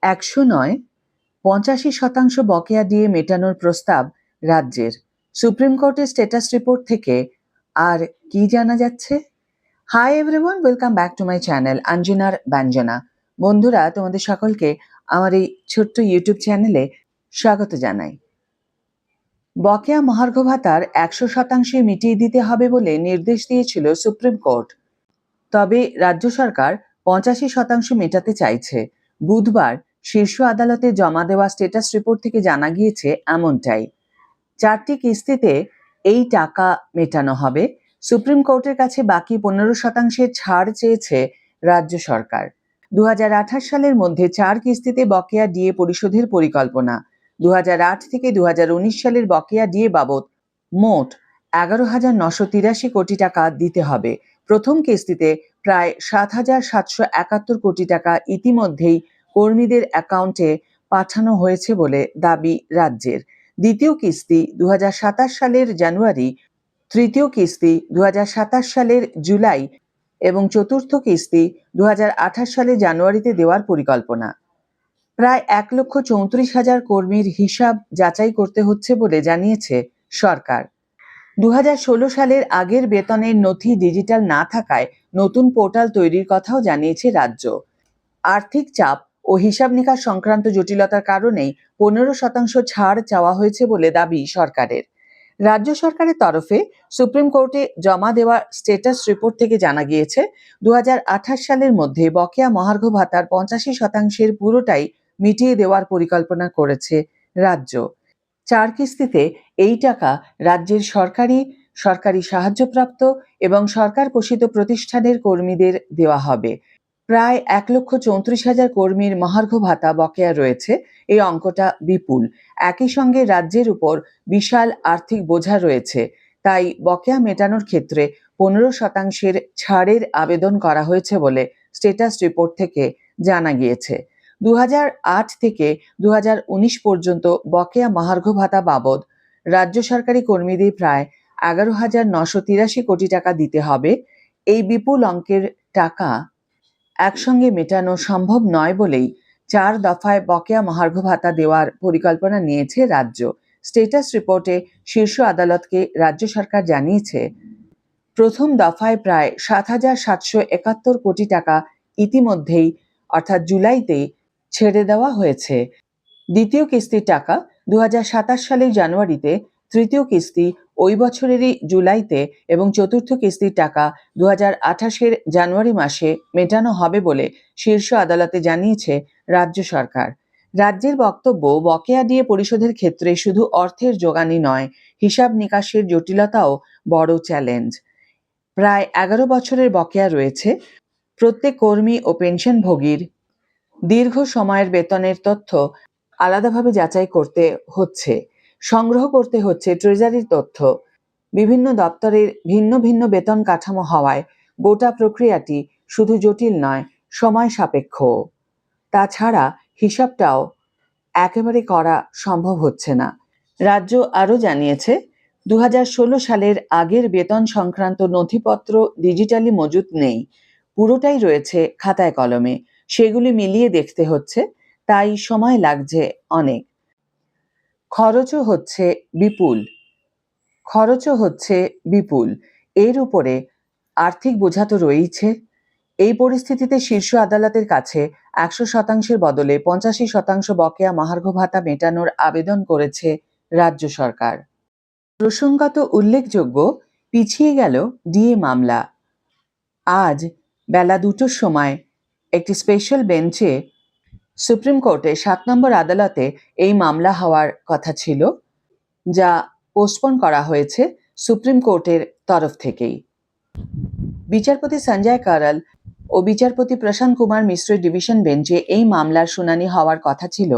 109 85% বকেয়া দিয়ে মেটানোর প্রস্তাব রাজ্যের। সুপ্রিম কোর্টের স্ট্যাটাস রিপোর্ট থেকে আর কি জানা যাচ্ছে? Hi everyone, welcome back to my channel আঞ্জনার ব্যঞ্জনা। বন্ধুরা, তোমাদের সকলকে আমার এই ছোট্ট ইউটিউব চ্যানেলে স্বাগত জানাই। বকেয়া মহার্ঘ ভাতার 100% মিটিয়ে দিতে হবে বলে নির্দেশ দিয়েছিল সুপ্রিম কোর্ট। তবে রাজ্য সরকার 85% মেটাতে চাইছে। বুধবার শীর্ষ আদালতে জমা দেওয়া স্ট্যাটাস রিপোর্ট থেকে জানা গিয়েছে এমনটাই। 4টি কিস্তিতে এই টাকা মেটানো হবে। সুপ্রিম কোর্টের কাছে বাকি 15% ছাড় চেয়েছে রাজ্য সরকার। 2028 সালের মধ্যে 4 কিস্তিতে বকেয়া ডিএ পরিশোধের পরিকল্পনা। 2008 থেকে 2019 সালের বকেয়া ডিএ বাবদ মোট 11,983 কোটি টাকা দিতে হবে। প্রথম কিস্তিতে প্রায় 7,771 কোটি টাকা ইতিমধ্যেই কর্মীদের অ্যাকাউন্টে পাঠানো হয়েছে বলে দাবি রাজ্যের। দ্বিতীয় কিস্তি 2027 সালের জানুয়ারি, তৃতীয় কিস্তি 2027 সালের জুলাই এবং চতুর্থ কিস্তি 2028 সালের জানুয়ারিতে দেওয়ার পরিকল্পনা। প্রায় 1,34,000 কর্মীর হিসাব যাচাই করতে হচ্ছে বলে জানিয়েছে সরকার। 2016 সালের আগের বেতনের নথি ডিজিটাল না থাকায় নতুন পোর্টাল তৈরির কথাও জানিয়েছে রাজ্য। আর্থিক চাপ ও হিসাব নিকাশ সংক্রান্ত জটিলতার কারণেই 15% ছাড় চাওয়া হয়েছে বলে দাবি সরকারের। রাজ্য সরকারের তরফে সুপ্রিম কোর্টে জমা দেওয়া স্ট্যাটাস রিপোর্ট থেকে জানা গিয়েছে 2028 সালের মধ্যে বকেয়া মহার্ঘ ভাতার 85% পুরোটাই মিটিয়ে দেওয়ার পরিকল্পনা করেছে রাজ্য। 4 কিস্তিতে এই টাকা রাজ্যের সরকারি সাহায্যপ্রাপ্ত এবং সরকার পোষিত প্রতিষ্ঠানের কর্মীদের দেওয়া হবে। প্রায় 1,34,000 কর্মীর মহার্ঘ ভাতা বকেয়া রয়েছে। এই অঙ্কটা বিপুল। একই সঙ্গে রাজ্যের উপর বিশাল আর্থিক বোঝা রয়েছে। তাই বকেয়া মেটানোর ক্ষেত্রে 15% ছাড়ের আবেদন করা হয়েছে বলে স্ট্যাটাস রিপোর্ট থেকে জানা গিয়েছে। 2008 থেকে 2019 পর্যন্ত বকেয়া মহার্ঘ ভাতা বাবদ রাজ্য সরকারি কর্মীদের প্রায় 11,983 কোটি টাকা দিতে হবে। এই বিপুল অঙ্কের টাকা একসঙ্গে মেটানো সম্ভব নয় বলেই 4 দফায় বকেয়া মহার্ঘ ভাতা দেওয়ার পরিকল্পনা নিয়েছে রাজ্য। স্ট্যাটাস রিপোর্টে শীর্ষ আদালতকে রাজ্য সরকার জানিয়েছে, প্রথম দফায় প্রায় 7,771 কোটি টাকা ইতিমধ্যেই অর্থাৎ জুলাইতেই ছেড়ে দেওয়া হয়েছে। দ্বিতীয় কিস্তির টাকা 2027 সালের জানুয়ারিতে, তৃতীয় কিস্তি ওই বছরেরই জুলাইতে এবং চতুর্থ কিস্তির টাকা 2028 জানুয়ারি মাসে মেটানো হবে বলে শীর্ষ আদালতে জানিয়েছে রাজ্য সরকার। রাজ্যের বক্তব্য, বকেয়া দিয়ে পরিশোধের ক্ষেত্রে শুধু অর্থের জোগানই নয়, হিসাব নিকাশের জটিলতাও বড় চ্যালেঞ্জ। প্রায় 11 বছরের বকেয়া রয়েছে। প্রত্যেক কর্মী ও পেনশনভোগীর দীর্ঘ সময়ের বেতনের তথ্য আলাদাভাবে যাচাই করতে হচ্ছে, সংগ্রহ করতে হচ্ছে ট্রেজারির তথ্য। বিভিন্ন দপ্তরের ভিন্ন ভিন্ন বেতন কাঠামো হওয়ায় গোটা প্রক্রিয়াটি শুধু জটিল নয়, সময় সাপেক্ষ। তাছাড়া হিসাবটাও একেবারে করা সম্ভব হচ্ছে না। রাজ্য আরও জানিয়েছে, 2016 সালের আগের বেতন সংক্রান্ত নথিপত্র ডিজিটালি মজুত নেই, পুরোটাই রয়েছে খাতায় কলমে। সেগুলি মিলিয়ে দেখতে হচ্ছে, তাই সময় লাগছে অনেক। খরচও হচ্ছে বিপুল। এর উপরে আর্থিক বোঝা তো রয়েইছে। এই পরিস্থিতিতে শীর্ষ আদালতের কাছে 100%-এর বদলে 85% বকেয়া মহার্ঘ ভাতা মেটানোর আবেদন করেছে রাজ্য সরকার। প্রসঙ্গত উল্লেখযোগ্য, পিছিয়ে গেল ডিএ মামলা। আজ বেলা 2টার সময় একটি স্পেশাল বেঞ্চে সুপ্রিম কোর্টে 7 নম্বর আদালতে এই মামলা হওয়ার কথা ছিল, যা পোস্টপোন করা হয়েছে সুপ্রিম কোর্টের তরফ থেকেই। বিচারপতি সঞ্জয় কারাল ও বিচারপতি প্রশান্ত কুমার মিশ্রের ডিভিশন বেঞ্চে এই মামলার শুনানি হওয়ার কথা ছিল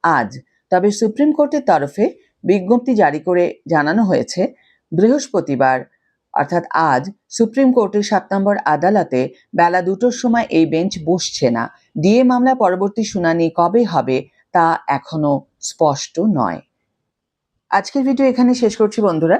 আজ। তবে সুপ্রিম কোর্টের তরফে বিজ্ঞপ্তি জারি করে জানানো হয়েছে, বৃহস্পতিবার অর্থাৎ আজ সুপ্রিম কোর্টের 7 নম্বর আদালতে বেলা 2টার সময় এই বেঞ্চ বসছে না। ডিএ মামলা পরবর্তী শুনানি কবে হবে তা এখনো স্পষ্ট নয়। আজকের ভিডিও এখানে শেষ করছি বন্ধুরা।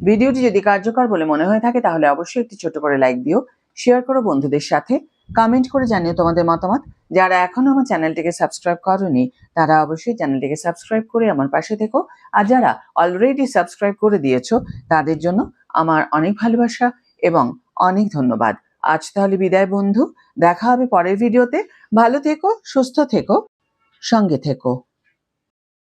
ভিডিওটি যদি কার্যকর বলে মনে হয়ে থাকে তাহলে অবশ্যই একটি ছোট করে লাইক দিও, শেয়ার করো বন্ধুদের সাথে। কমেন্ট করে জানিও তোমাদের মতামত। যারা এখনো আমার চ্যানেলটিকে সাবস্ক্রাইব করোনি তারা অবশ্যই চ্যানেলটিকে সাবস্ক্রাইব করে আমার পাশে থেকো। আর যারা অলরেডি সাবস্ক্রাইব করে দিয়েছো তাদের জন্য আমার অনেক ভালোবাসা এবং অনেক ধন্যবাদ। আজ তাহলে বিদায় বন্ধু, দেখা হবে পরের ভিডিওতে। ভালো থেকো, সুস্থ থেকো, সঙ্গে থেকো।